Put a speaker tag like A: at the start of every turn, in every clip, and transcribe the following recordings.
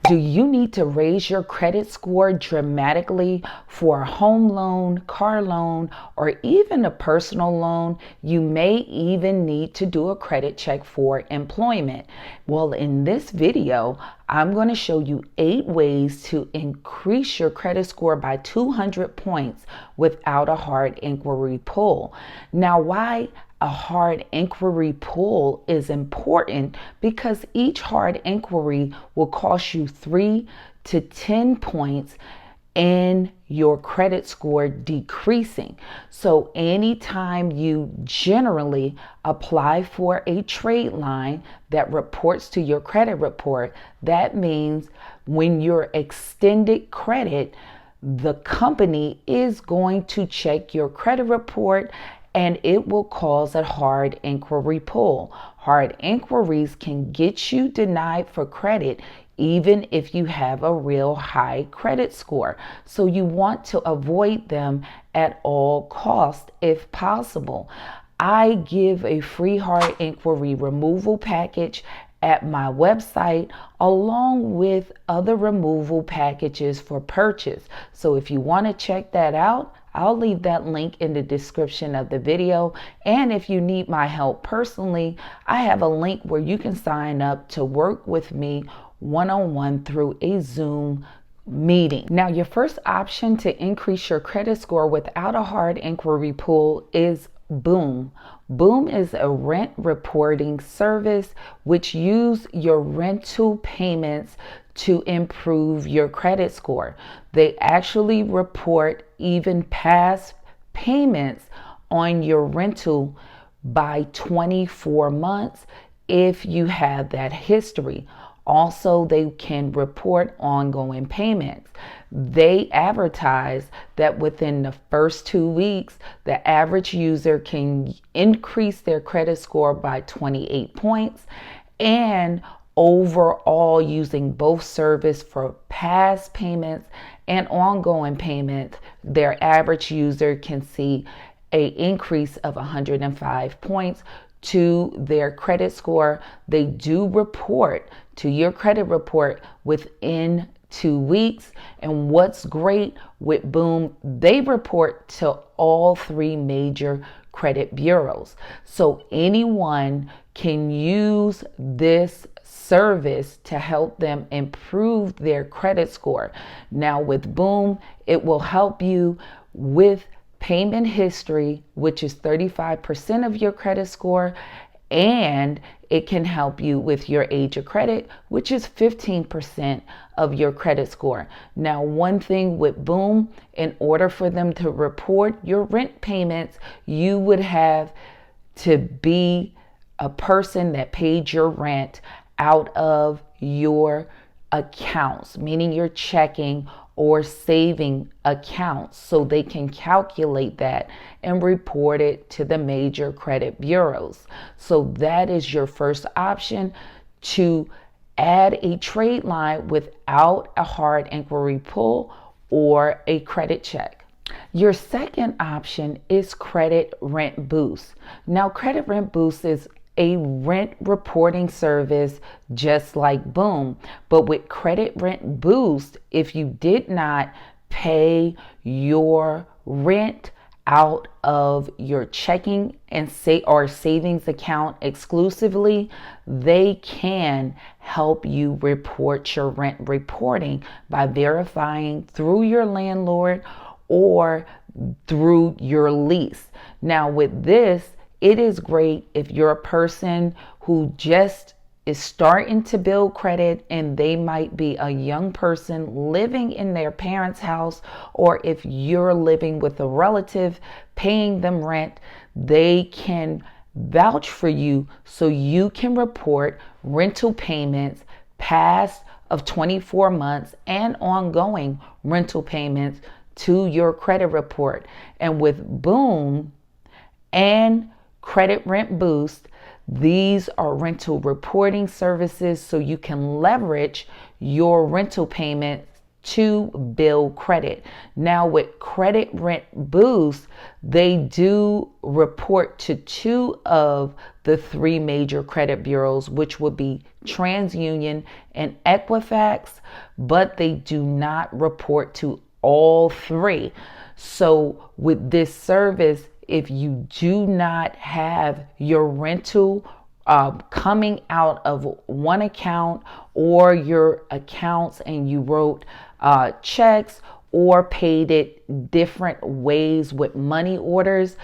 A: Do you need to raise your credit score dramatically for a home loan, car loan, or even a personal loan? You may even need to do a credit check for employment. Well, in this video, I'm going to show you 8 ways to increase your credit score by 200 points without a hard inquiry pull. Now, why a hard inquiry pull is important? Because each hard inquiry will cost you 3 to 10 points in your credit score decreasing. So anytime you generally apply for a trade line that reports to your credit report, that means when you're extended credit, the company is going to check your credit report and it will cause a hard inquiry pull. Hard inquiries can get you denied for credit even if you have a real high credit score. So you want to avoid them at all costs if possible. I give a free hard inquiry removal package at my website, along with other removal packages for purchase. So if you want to check that out, I'll leave that link in the description of the video. And if you need my help personally, I have a link where you can sign up to work with me one-on-one through a Zoom meeting. Now, your first option to increase your credit score without a hard inquiry pull is Boom. Boom is a rent reporting service which use your rental payments to improve your credit score. They actually report even past payments on your rental by 24 months if you have that history. Also, they can report ongoing payments. They advertise that within the first 2 weeks, the average user can increase their credit score by 28 points. And overall, using both service for past payments and ongoing payments, their average user can see an increase of 105 points to their credit score. They do report to your credit report within 2 weeks. And what's great with Boom, they report to all 3 major credit bureaus. So anyone can use this service to help them improve their credit score. Now with Boom, it will help you with payment history, which is 35% of your credit score, and it can help you with your age of credit, which is 15% of your credit score. Now, one thing with Boom, in order for them to report your rent payments, you would have to be a person that paid your rent out of your accounts, meaning your checking or saving accounts, so they can calculate that and report it to the major credit bureaus. So that is your first option, to add a trade line without a hard inquiry pull or a credit check. Your second option is Credit Rent Boost. Now, Credit Rent Boost is a rent reporting service just like Boom, but with Credit Rent Boost, if you did not pay your rent out of your checking and savings account exclusively, they can help you report your rent reporting by verifying through your landlord or through your lease. Now with this, it is great if you're a person who just is starting to build credit and they might be a young person living in their parents' house, or if you're living with a relative paying them rent, they can vouch for you so you can report rental payments past of 24 months and ongoing rental payments to your credit report. And with Boom and Credit Rent Boost, these are rental reporting services, so you can leverage your rental payment to build credit. Now with Credit Rent Boost, they do report to two of the three major credit bureaus, which would be TransUnion and Equifax, but they do not report to all three. So with this service, if you do not have your rental coming out of one account or your accounts and you wrote checks or paid it different ways with money orders,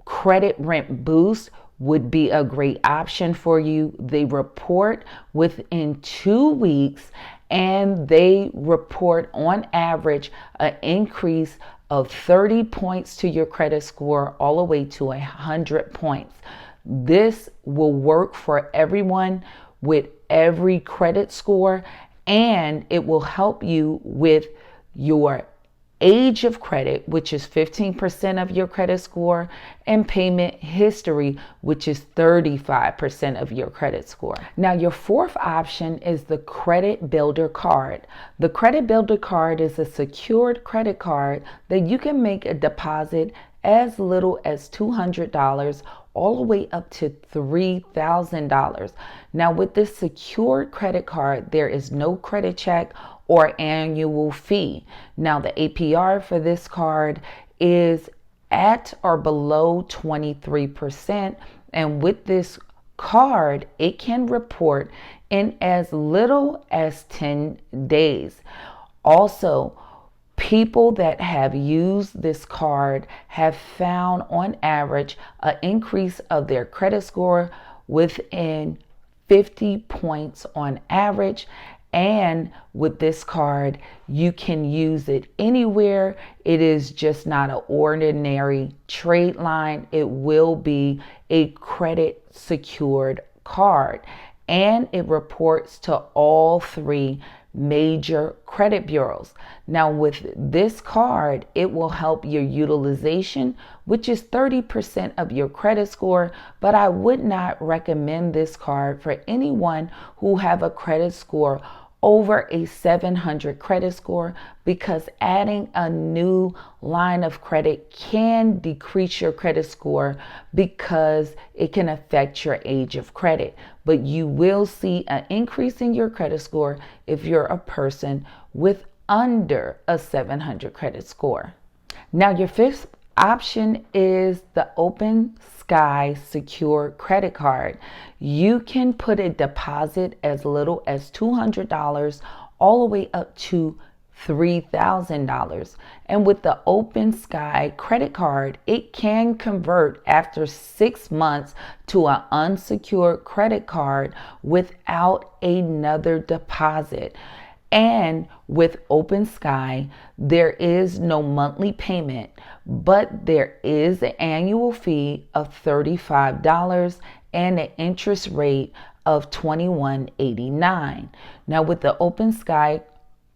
A: Credit Rent Boost would be a great option for you. They report within 2 weeks and they report on average an increase of 30 points to your credit score all the way to 100 points. This will work for everyone with every credit score, and it will help you with your age of credit, which is 15% of your credit score, and payment history, which is 35% of your credit score. Now, your fourth option is the Credit Builder Card. The Credit Builder Card is a secured credit card that you can make a deposit as little as $200 all the way up to $3,000. Now, with this secured credit card, there is no credit check or annual fee. Now, the APR for this card is at or below 23%. And with this card, it can report in as little as 10 days. Also, people that have used this card have found on average an increase of their credit score within 50 points on average. And with this card, you can use it anywhere. It is just not an ordinary Tradeline. It will be a credit secured card. And it reports to all three major credit bureaus. Now with this card, it will help your utilization, which is 30% of your credit score, but I would not recommend this card for anyone who have a credit score over a 700 credit score, because adding a new line of credit can decrease your credit score because it can affect your age of credit. But you will see an increase in your credit score if you're a person with under a 700 credit score. Now, your fifth option is the OpenSky Secure Credit Card. You can put a deposit as little as $200 all the way up to $3,000. And with the OpenSky credit card, it can convert after 6 months to an unsecured credit card without another deposit. And with OpenSky, there is no monthly payment, but there is an annual fee of $35 and an interest rate of $21.89. Now with the OpenSky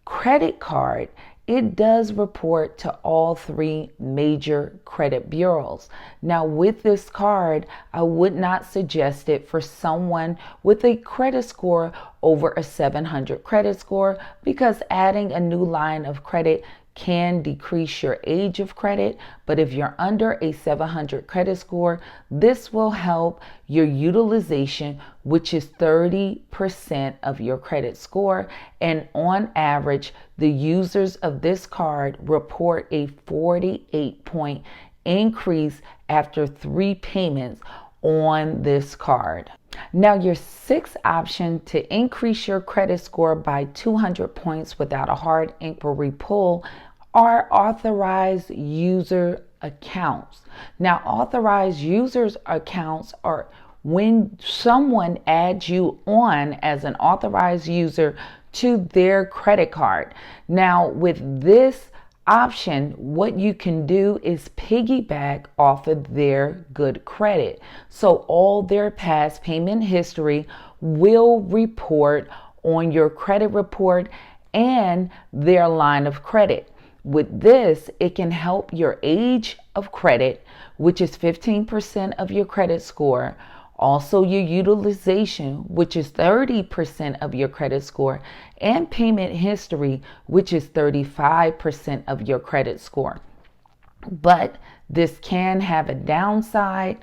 A: credit card, it does report to all three major credit bureaus. Now with this card, I would not suggest it for someone with a credit score over a 700 credit score, because adding a new line of credit can decrease your age of credit. But if you're under a 700 credit score, this will help your utilization, which is 30% of your credit score. And on average, the users of this card report a 48-point increase after 3 payments on this card. Now, your sixth option to increase your credit score by 200 points without a hard inquiry pull are authorized user accounts. Now, authorized users accounts are when someone adds you on as an authorized user to their credit card. Now, with this option, what you can do is piggyback off of their good credit. So all their past payment history will report on your credit report and their line of credit. With this, it can help your age of credit, which is 15% of your credit score, also your utilization, which is 30% of your credit score, and payment history, which is 35% of your credit score. But this can have a downside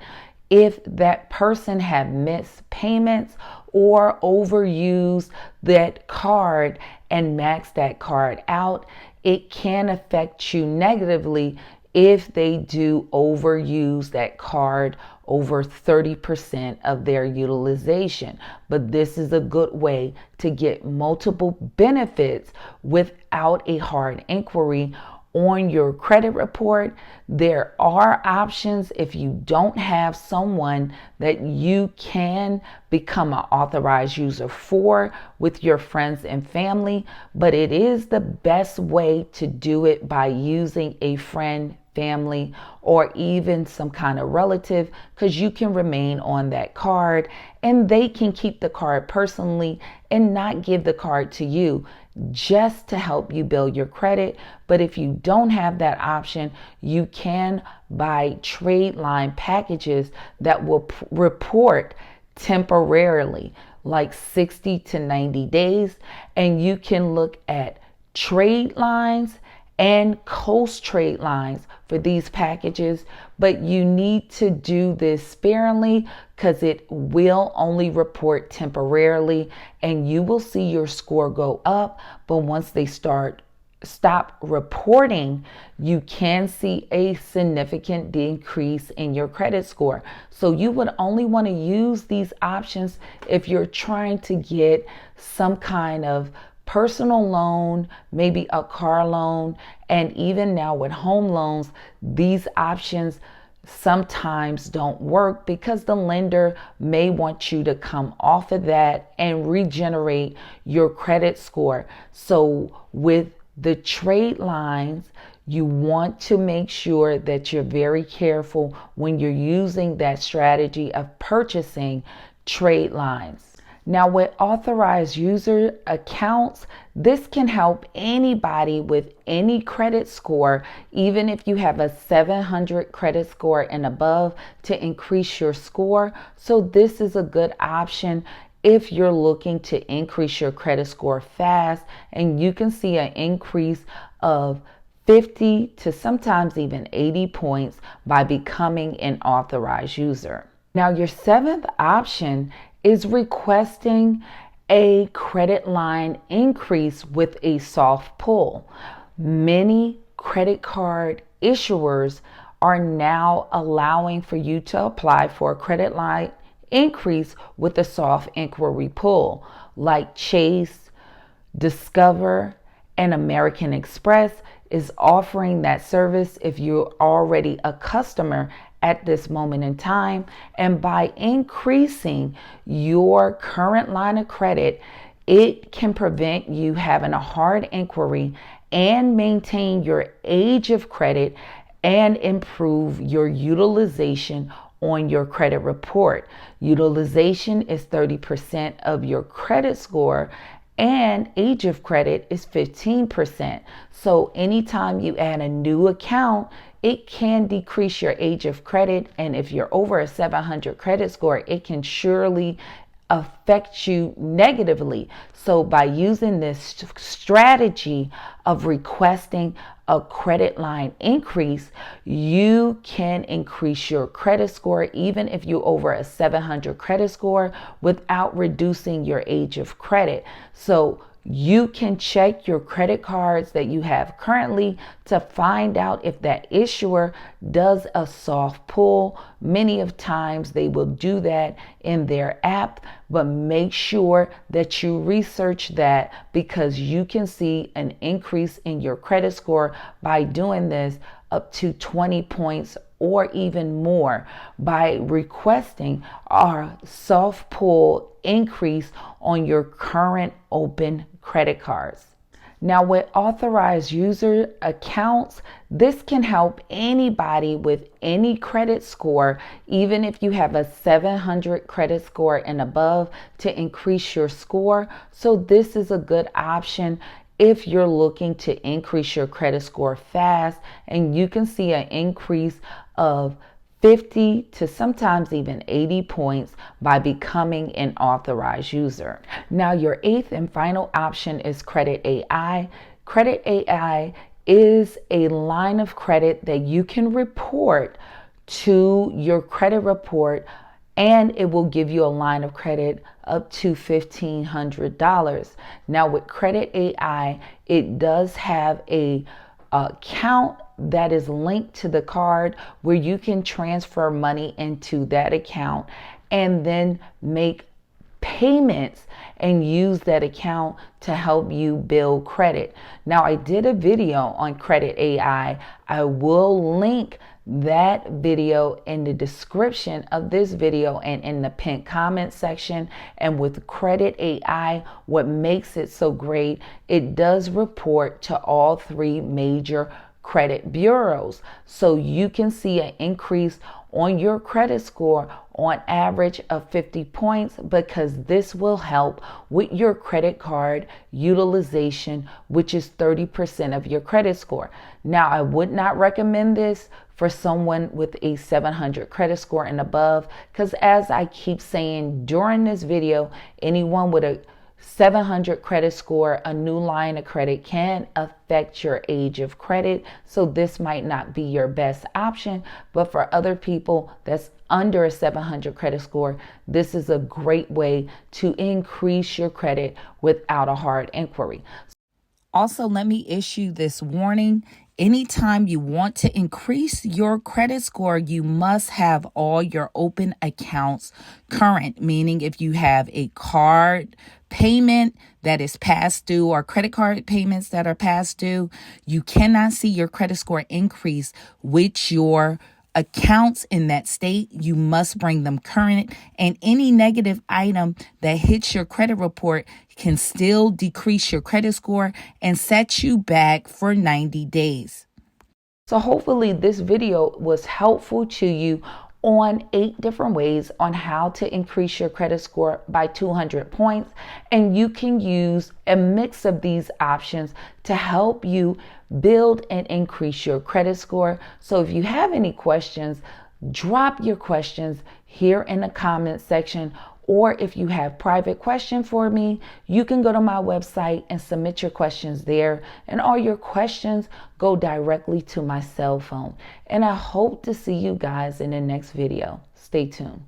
A: if that person have missed payments or overused that card and maxed that card out. It can affect you negatively if they do overuse that card over 30% of their utilization. But this is a good way to get multiple benefits without a hard inquiry on your credit report. There are options if you don't have someone that you can become an authorized user for with your friends and family, but it is the best way to do it by using a friend, family, or even some kind of relative, because you can remain on that card and they can keep the card personally and not give the card to you just to help you build your credit. But if you don't have that option, you can buy Tradeline packages that will report temporarily, like 60 to 90 days, and you can look at Tradelines and Coast Tradelines for these packages, but you need to do this sparingly because it will only report temporarily and you will see your score go up. But once they stop reporting, you can see a significant decrease in your credit score. So you would only want to use these options if you're trying to get some kind of personal loan, maybe a car loan, and even now with home loans, these options sometimes don't work because the lender may want you to come off of that and regenerate your credit score. So with the Tradelines, you want to make sure that you're very careful when you're using that strategy of purchasing Tradelines. Now, with authorized user accounts, this can help anybody with any credit score, even if you have a 700 credit score and above, to increase your score. So this is a good option if you're looking to increase your credit score fast, and you can see an increase of 50 to sometimes even 80 points by becoming an authorized user. Now, your seventh option is requesting a credit line increase with a soft pull. Many credit card issuers are now allowing for you to apply for a credit line increase with a soft inquiry pull, like Chase, Discover, and American Express is offering that service if you're already a customer at this moment in time. And by increasing your current line of credit, it can prevent you having a hard inquiry and maintain your age of credit and improve your utilization on your credit report. Utilization is 30% of your credit score and age of credit is 15%. So anytime you add a new account, it can decrease your age of credit. And if you're over a 700 credit score, it can surely affect you negatively. So by using this strategy of requesting a credit line increase, you can increase your credit score even if you're over a 700 credit score without reducing your age of credit. So you can check your credit cards that you have currently to find out if that issuer does a soft pull. Many of times they will do that in their app, but make sure that you research that because you can see an increase in your credit score by doing this up to 20 points or even more by requesting our soft pull increase on your current open credit cards. Now, with authorized user accounts, this can help anybody with any credit score, even if you have a 700 credit score and above, to increase your score. So this is a good option if you're looking to increase your credit score fast, and you can see an increase of 50 to sometimes even 80 points by becoming an authorized user. Now, your eighth and final option is Credit AI. Credit AI is a line of credit that you can report to your credit report, and it will give you a line of credit up to $1,500. Now, with Credit AI, it does have a account that is linked to the card where you can transfer money into that account and then make payments and use that account to help you build credit. Now, I did a video on Credit AI. I will link that video in the description of this video and in the pinned comment section. And with Credit AI, what makes it so great, it does report to all three major credit bureaus. So you can see an increase on your credit score on average of 50 points, because this will help with your credit card utilization, which is 30% of your credit score. Now, I would not recommend this for someone with a 700 credit score and above, because as I keep saying during this video, anyone with a 700 credit score, a new line of credit can affect your age of credit. So this might not be your best option, but for other people that's under a 700 credit score, this is a great way to increase your credit without a hard inquiry. Also, let me issue this warning. Anytime you want to increase your credit score, you must have all your open accounts current, meaning if you have a card payment that is past due or credit card payments that are past due, you cannot see your credit score increase with your accounts in that state. You must bring them current, and any negative item that hits your credit report can still decrease your credit score and set you back for 90 days. So hopefully this video was helpful to you on 8 different ways on how to increase your credit score by 200 points. And you can use a mix of these options to help you build and increase your credit score. So if you have any questions, drop your questions here in the comment section. Or if you have private question for me, you can go to my website and submit your questions there. And all your questions go directly to my cell phone. And I hope to see you guys in the next video. Stay tuned.